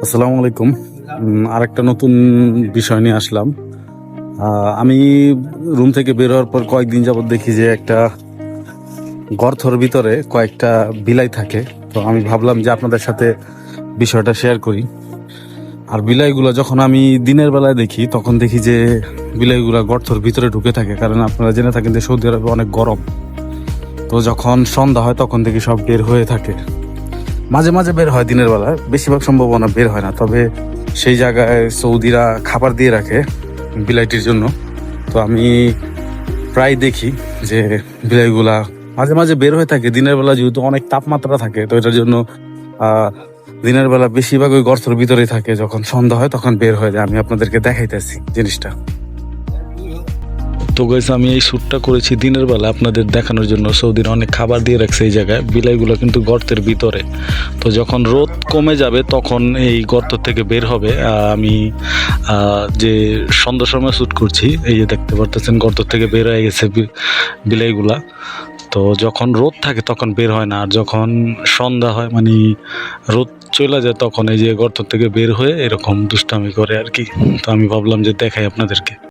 আসসালামু আলাইকুম। আরেকটা নতুন বিষয় নিয়ে আসলাম। আমি রুম থেকে বের হওয়ার পর কয়েকদিন যাবত দেখি যে একটা গর্তর ভিতরে কয়েকটা বিলাই থাকে। তো আমি ভাবলাম যে আপনাদের সাথে বিষয়টা শেয়ার করি। আর বিলাইগুলো যখন আমি দিনের বেলায় দেখি তখন দেখি যে বিলাইগুলা গর্তর ভিতরে ঢুকে থাকে, কারণ আপনারা জেনে থাকেন যে সৌদি আরবে অনেক গরম। তো যখন সন্ধ্যা হয় তখন দেখি সব বের হয়ে থাকে। মাঝে মাঝে বের হয় দিনের বেলায়, বেশিরভাগ সম্ভাবনা বের হয় না। তবে সেই জায়গায় সৌদিরা খাবার দিয়ে রাখে বিলাইটির জন্য। তো আমি প্রায় দেখি যে বিলাইগুলা মাঝে মাঝে বের হয়ে থাকে দিনের বেলা, যেহেতু অনেক তাপমাত্রা থাকে। তো এটার জন্য দিনের বেলা বেশিরভাগ ওই গর্তের ভিতরেই থাকে, যখন সন্ধ্যা হয় তখন বের হয়ে যায়। আমি আপনাদেরকে দেখাইতেছি জিনিসটা। তো গাইস, আমি এই শ্যুটটা করেছি দিনের বেলা আপনাদের দেখানোর জন্য। সৌদির অনেক খাবার দিয়ে রাখছে এই জায়গায়, বিলাইগুলো কিন্তু গর্তের ভিতরে। তো যখন রোদ কমে যাবে তখন এই গর্ত থেকে বের হবে। আমি যে সন্ধ্যার সময় শ্যুট করছি, এই যে দেখতে পারতেছেন গর্ত থেকে বের হয়ে গেছে বিলাইগুলা। তো যখন রোদ থাকে তখন বের হয় না, আর যখন সন্ধ্যা হয় মানে রোদ চলে যায় তখন এই যে গর্ত থেকে বের হয়ে এরকম দুষ্টামি করে আর কি। তো আমি ভাবলাম যে দেখাই আপনাদেরকে।